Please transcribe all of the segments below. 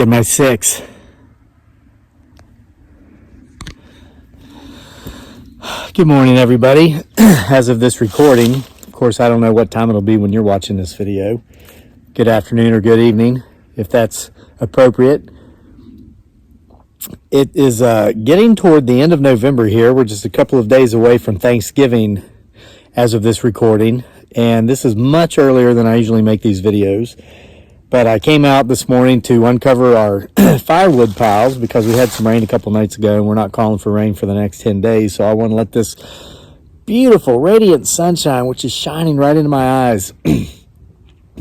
Get my 6. Good morning, everybody. As of this recording, of course, I don't know what time it'll be when you're watching this video. Good afternoon or good evening, if that's appropriate. It is getting toward the end of November here. We're just a couple of days away from Thanksgiving as of this recording, and this is much earlier than I usually make these videos. But I came out this morning to uncover our firewood piles because we had some rain a couple nights ago, and we're not calling for rain for the next 10 days. So I want to let this beautiful, radiant sunshine, which is shining right into my eyes,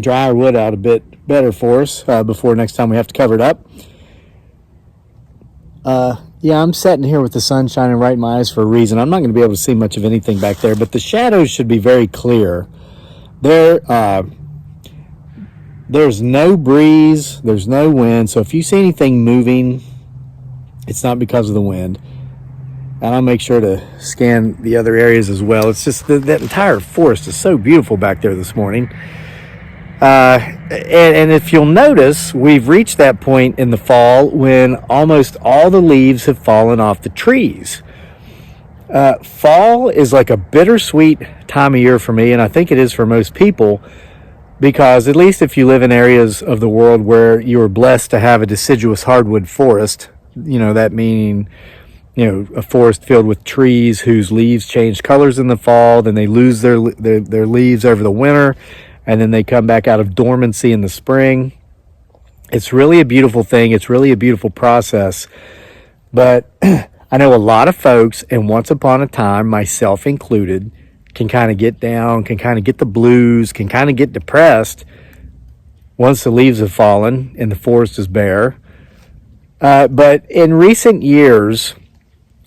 dry our wood out a bit better for us before next time we have to cover it up. Yeah, I'm sitting here with the sun shining right in my eyes for a reason. I'm not going to be able to see much of anything back there, but the shadows should be very clear. There's no breeze, there's no wind, so if you see anything moving, it's not because of the wind. And I'll make sure to scan the other areas as well. It's just that entire forest is so beautiful back there this morning. And if you'll notice, we've reached that point in the fall when almost all the leaves have fallen off the trees. Fall is like a bittersweet time of year for me, and I think it is for most people, because at least if you live in areas of the world where you are blessed to have a deciduous hardwood forest, that meaning, a forest filled with trees whose leaves change colors in the fall, then they lose their leaves over the winter, and then they come back out of dormancy in the spring. It's really a beautiful thing. It's really a beautiful process. But I know a lot of folks, and once upon a time, myself included, can kind of get down, can kind of get the blues, can kind of get depressed once the leaves have fallen and the forest is bare. But in recent years,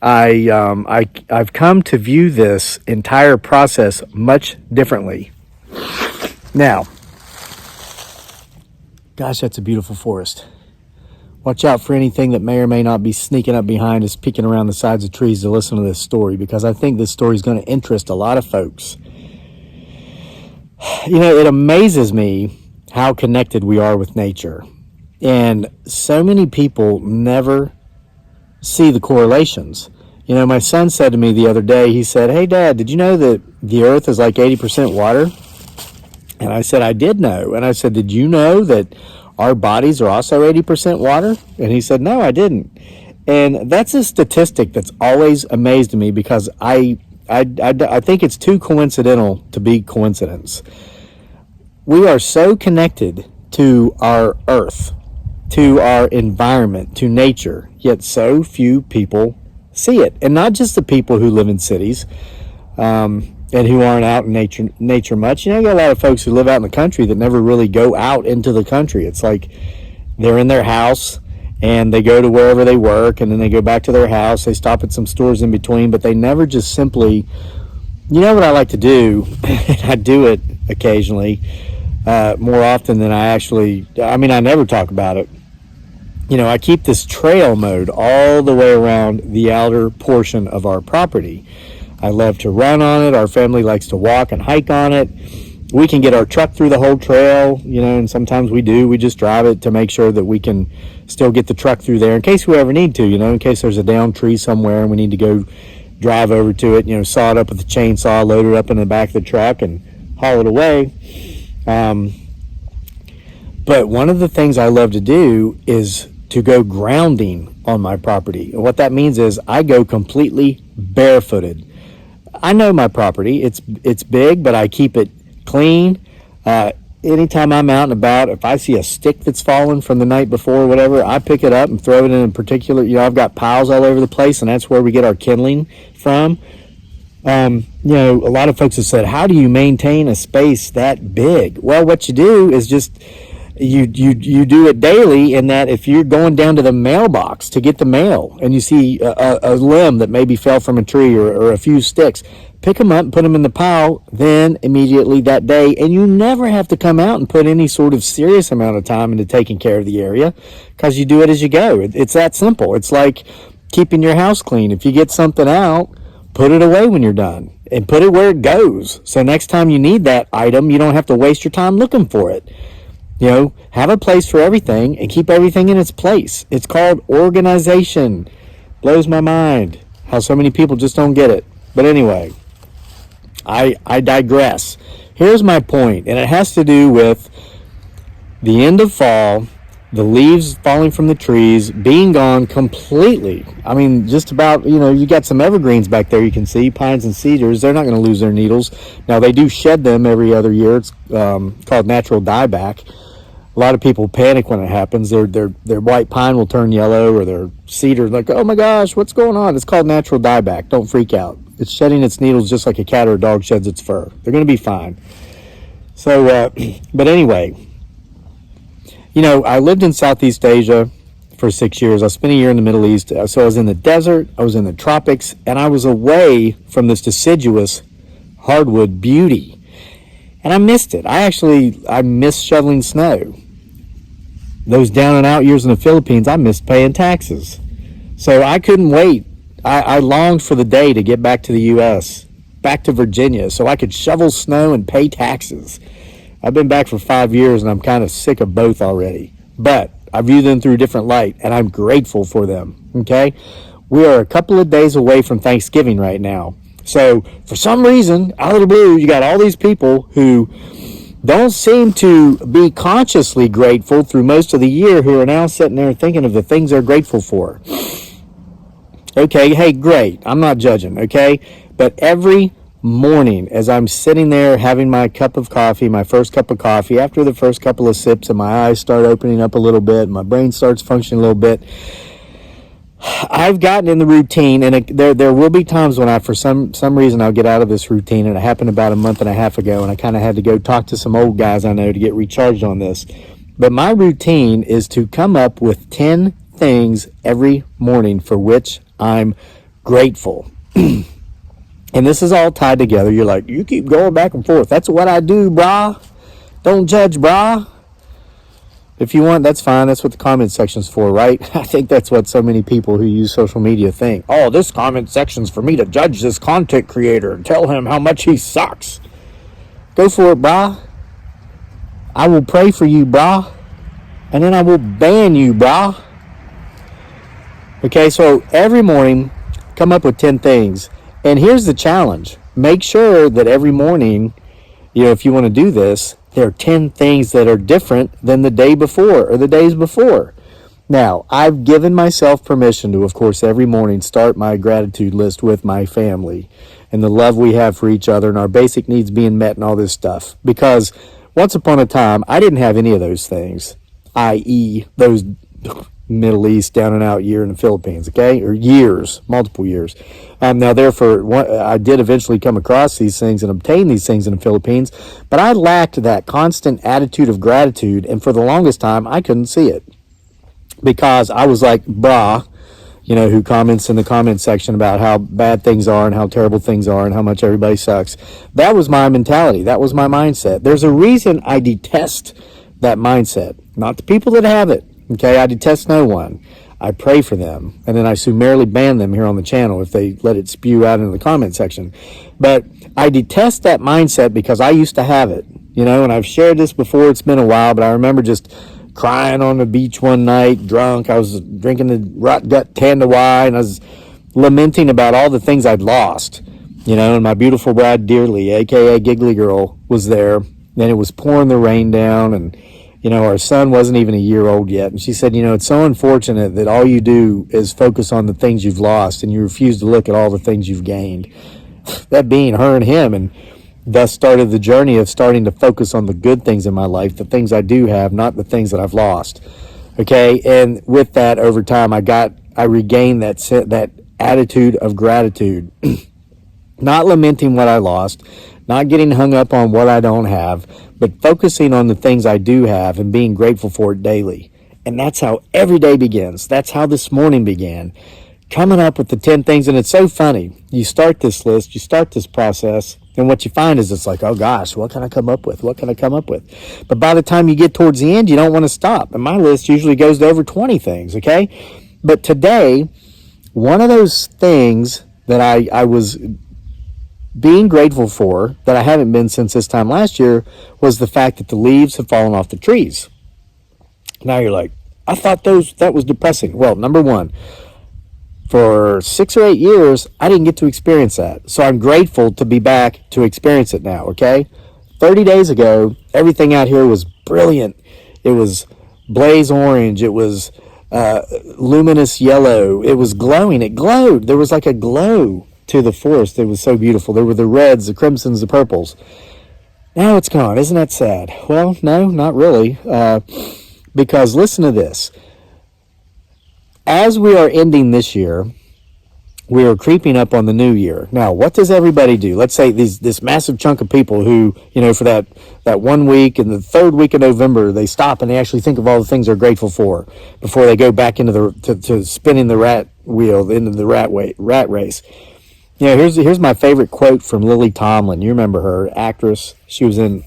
I've come to view this entire process much differently. Now, gosh, that's a beautiful forest. Watch out for anything that may or may not be sneaking up behind us, peeking around the sides of trees to listen to this story, because I think this story is going to interest a lot of folks. It amazes me how connected we are with nature. And so many people never see the correlations. My son said to me the other day, he said, "Hey, Dad, did you know that the earth is like 80% water?" And I said, "I did know." And I said, "Did you know that our bodies are also 80% water?" And he said, "No, I didn't." And that's a statistic that's always amazed me, because I think it's too coincidental to be coincidence. We are so connected to our earth, to our environment, to nature, yet so few people see it. And not just the people who live in cities, and who aren't out in nature much. You got a lot of folks who live out in the country that never really go out into the country. It's like they're in their house and they go to wherever they work, and then they go back to their house. They stop at some stores in between, but they never just simply, what I like to do, and I do it occasionally, more often than I never talk about it. I keep this trail mode all the way around the outer portion of our property. I love to run on it. Our family likes to walk and hike on it. We can get our truck through the whole trail, and sometimes we do. We just drive it to make sure that we can still get the truck through there in case we ever need to, in case there's a downed tree somewhere and we need to go drive over to it, saw it up with the chainsaw, load it up in the back of the truck and haul it away. But one of the things I love to do is to go grounding on my property. And what that means is I go completely barefooted. I know my property. It's big, but I keep it clean. Anytime I'm out and about, if I see a stick that's fallen from the night before or whatever, I pick it up and throw it in a particular, I've got piles all over the place, and that's where we get our kindling from. A lot of folks have said, "How do you maintain a space that big?" Well, what you do is just you do it daily, in that if you're going down to the mailbox to get the mail and you see a limb that maybe fell from a tree or a few sticks, pick them up and put them in the pile then immediately that day, and you never have to come out and put any sort of serious amount of time into taking care of the area, because you do it as you go. It's that simple. It's like keeping your house clean. If you get something out, put it away when you're done and put it where it goes. So next time you need that item, you don't have to waste your time looking for it. Have a place for everything and keep everything in its place. It's called organization. Blows my mind how so many people just don't get it. But anyway, I digress. Here's my point, and it has to do with the end of fall, the leaves falling from the trees, being gone completely. I mean, just about, you got some evergreens back there you can see, pines and cedars. They're not going to lose their needles. Now, they do shed them every other year. It's called natural dieback. A lot of people panic when it happens. Their white pine will turn yellow, or their cedar, like, oh my gosh, what's going on? It's called natural dieback. Don't freak out. It's shedding its needles just like a cat or a dog sheds its fur. They're going to be fine. So, but anyway, I lived in Southeast Asia for 6 years. I spent a year in the Middle East. So I was in the desert, I was in the tropics, and I was away from this deciduous hardwood beauty. And I missed it. I missed shoveling snow. Those down and out years in the Philippines, I missed paying taxes. So I couldn't wait. I longed for the day to get back to the U.S., back to Virginia, so I could shovel snow and pay taxes. I've been back for 5 years, and I'm kind of sick of both already. But I view them through a different light, and I'm grateful for them, okay? We are a couple of days away from Thanksgiving right now. So for some reason, out of the blue, you got all these people who don't seem to be consciously grateful through most of the year, who are now sitting there thinking of the things they're grateful for. Okay, hey, great. I'm not judging, okay? But every morning, as I'm sitting there having my cup of coffee, my first cup of coffee, after the first couple of sips and my eyes start opening up a little bit, my brain starts functioning a little bit, I've gotten in the routine, and there will be times when for some reason I'll get out of this routine, and it happened about a month and a half ago, and I kind of had to go talk to some old guys I know to get recharged on this. But my routine is to come up with 10 things every morning for which I'm grateful. And this is all tied together. You're like, you keep going back and forth. That's what I do, brah. Don't judge, brah. If you want, that's fine. That's what the comment section's for, right? I think that's what so many people who use social media think. Oh, this comment section's for me to judge this content creator and tell him how much he sucks. Go for it, brah. I will pray for you, brah. And then I will ban you, brah. Okay, so every morning, come up with 10 things. And here's the challenge. Make sure that every morning, if you want to do this, there are 10 things that are different than the day before or the days before. Now, I've given myself permission to, of course, every morning start my gratitude list with my family and the love we have for each other and our basic needs being met and all this stuff. Because once upon a time, I didn't have any of those things, i.e. those Middle East down and out year in the Philippines, okay, or years, multiple years. Now, therefore, I did eventually come across these things and obtain these things in the Philippines, but I lacked that constant attitude of gratitude, and for the longest time, I couldn't see it because I was like, brah, who comments in the comment section about how bad things are and how terrible things are and how much everybody sucks. That was my mentality. That was my mindset. There's a reason I detest that mindset, not the people that have it. Okay, I detest no one. I pray for them, and then I summarily ban them here on the channel if they let it spew out into the comment section. But I detest that mindset because I used to have it, and I've shared this before. It's been a while, but I remember just crying on the beach one night, drunk. I was drinking the rot gut Tandawi, and I was lamenting about all the things I'd lost, and my beautiful bride, Dearly, a.k.a. Giggly Girl, was there, and it was pouring the rain down, and our son wasn't even a year old yet. And she said, it's so unfortunate that all you do is focus on the things you've lost and you refuse to look at all the things you've gained. That being her and him. And thus started the journey of starting to focus on the good things in my life, the things I do have, not the things that I've lost. Okay. And with that, over time, I regained that attitude of gratitude, not lamenting what I lost, not getting hung up on what I don't have, but focusing on the things I do have and being grateful for it daily. And that's how every day begins. That's how this morning began. Coming up with the 10 things. And it's so funny. You start this list, you start this process, and what you find is it's like, oh gosh, what can I come up with? What can I come up with? But by the time you get towards the end, you don't want to stop. And my list usually goes to over 20 things, okay? But today, one of those things that I was being grateful for, that I haven't been since this time last year, was the fact that the leaves have fallen off the trees. Now you're like, I thought that was depressing. Well, number one, for 6 or 8 years, I didn't get to experience that. So I'm grateful to be back to experience it now, okay? 30 days ago, everything out here was brilliant. It was blaze orange. It was luminous yellow. It was glowing. It glowed. There was like a glow to the forest. It was so beautiful. There were the reds, the crimsons, the purples. Now it's gone. Isn't that sad? Well, no, not really. Because listen to this. As we are ending this year, we are creeping up on the new year. Now, what does everybody do? Let's say this massive chunk of people who, for that 1 week and the third week of November, they stop and they actually think of all the things they're grateful for before they go back into to spinning the rat wheel, into the rat race. Here's my favorite quote from Lily Tomlin. You remember her, actress. She was in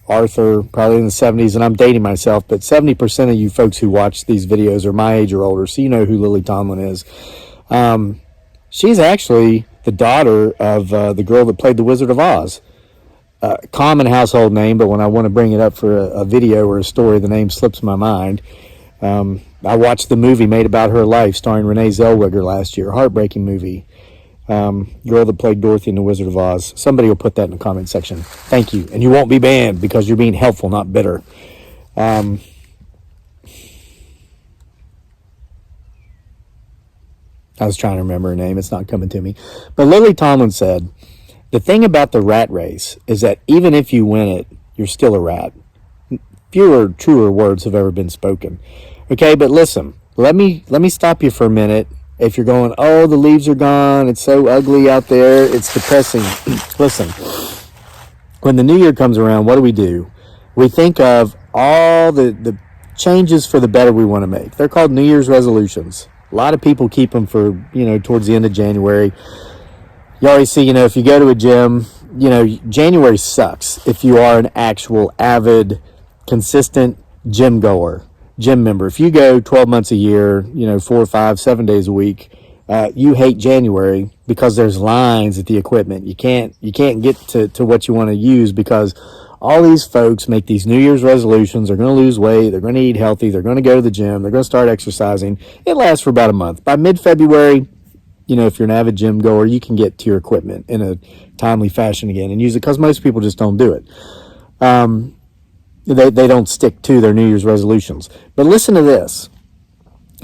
Arthur, probably in the 70s, and I'm dating myself, but 70% of you folks who watch these videos are my age or older, so you know who Lily Tomlin is. She's actually the daughter of the girl that played the Wizard of Oz. Common household name, but when I want to bring it up for a video or a story, the name slips my mind. I watched the movie made about her life starring Renee Zellweger last year, heartbreaking movie. Girl that played Dorothy in The Wizard of Oz. Somebody will put that in the comment section. Thank you. And you won't be banned because you're being helpful, not bitter. I was trying to remember her name. It's not coming to me. But Lily Tomlin said, the thing about the rat race is that even if you win it, you're still a rat. Fewer, truer words have ever been spoken. Okay, but listen, let me stop you for a minute. If you're going, oh, the leaves are gone, it's so ugly out there, it's depressing. Listen, when the new year comes around, what do? We think of all the changes for the better we want to make. They're called New Year's resolutions. A lot of people keep them for, towards the end of January. You always see, if you go to a gym, January sucks if you are an actual avid, consistent gym member. If you go 12 months a year, 4, 5, 7 days a week, you hate January because there's lines at the equipment. You can't get to what you want to use because all these folks make these New Year's resolutions. They're going to lose weight. They're going to eat healthy. They're going to go to the gym. They're going to start exercising. It lasts for about a month. By mid-February, if you're an avid gym goer, you can get to your equipment in a timely fashion again and use it because most people just don't do it. They don't stick to their New Year's resolutions. But listen to this.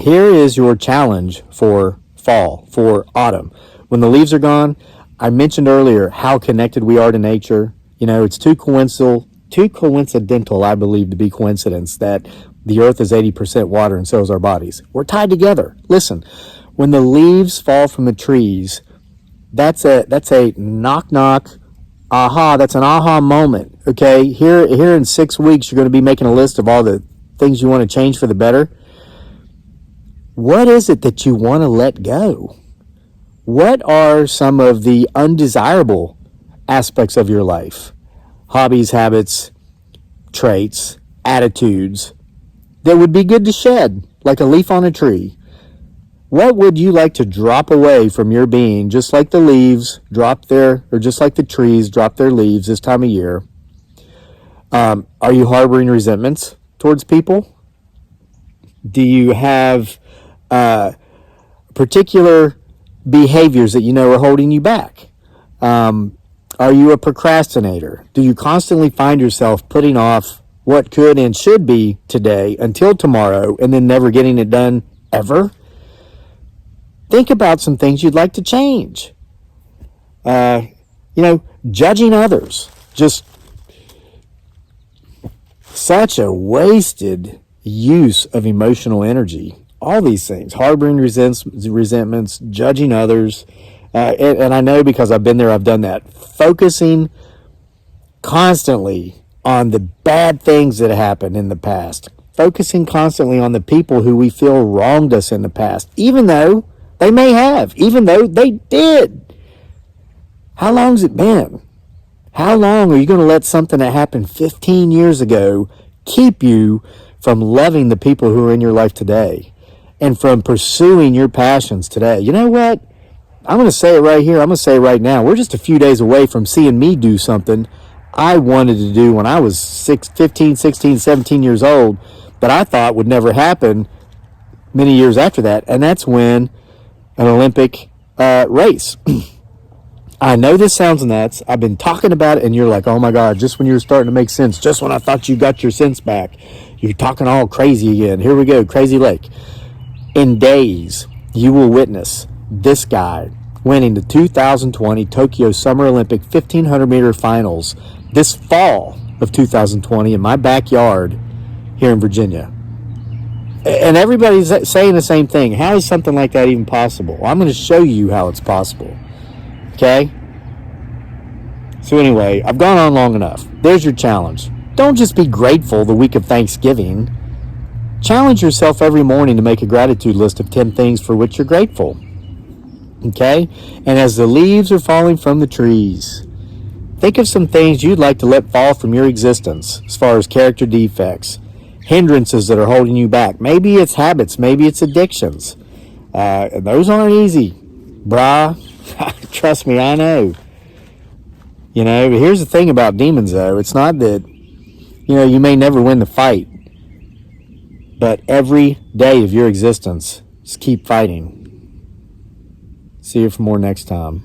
Here is your challenge for fall, for autumn. When the leaves are gone, I mentioned earlier how connected we are to nature. It's too coincidental, I believe, to be coincidence that the earth is 80% water and so is our bodies. We're tied together. Listen, when the leaves fall from the trees, that's a knock knock. Aha, that's an aha moment. Okay, here in 6 weeks, you're going to be making a list of all the things you want to change for the better. What is it that you want to let go? What are some of the undesirable aspects of your life? Hobbies, habits, traits, attitudes that would be good to shed, like a leaf on a tree. What would you like to drop away from your being, just like the leaves just like the trees drop their leaves this time of year? Are you harboring resentments towards people? Do you have particular behaviors that are holding you back? Are you a procrastinator? Do you constantly find yourself putting off what could and should be today until tomorrow and then never getting it done ever? Think about some things you'd like to change. Judging others. Just such a wasted use of emotional energy. All these things. Harboring resentments, judging others. And I know because I've been there, I've done that. Focusing constantly on the bad things that happened in the past. Focusing constantly on the people who we feel wronged us in the past. Even though they may have. Even though they did. How long's it been? How long are you going to let something that happened 15 years ago keep you from loving the people who are in your life today? And from pursuing your passions today? You know what? I'm going to say it right here. I'm going to say it right now. We're just a few days away from seeing me do something I wanted to do when I was 15, 16, 17 years old, that I thought would never happen many years after that, and that's win an Olympic race. I know this sounds nuts. I've been talking about it, and you're like, oh my God, just when you were starting to make sense, just when I thought you got your sense back, you're talking all crazy again. Here we go, Crazy Lake. In days, you will witness this guy winning the 2020 Tokyo Summer Olympic 1,500 meter finals this fall of 2020 in my backyard here in Virginia. And everybody's saying the same thing. How is something like that even possible? Well, I'm going to show you how it's possible. Okay? So anyway, I've gone on long enough. There's your challenge. Don't just be grateful the week of Thanksgiving. Challenge yourself every morning to make a gratitude list of 10 things for which you're grateful. Okay? And as the leaves are falling from the trees, think of some things you'd like to let fall from your existence as far as character defects, hindrances that are holding you back. Maybe it's habits, maybe it's addictions. Those aren't easy, brah. Trust me, I know. You know, but here's the thing about demons, though. It's not that, you know, you may never win the fight, but every day of your existence, just keep fighting. See you for more next time.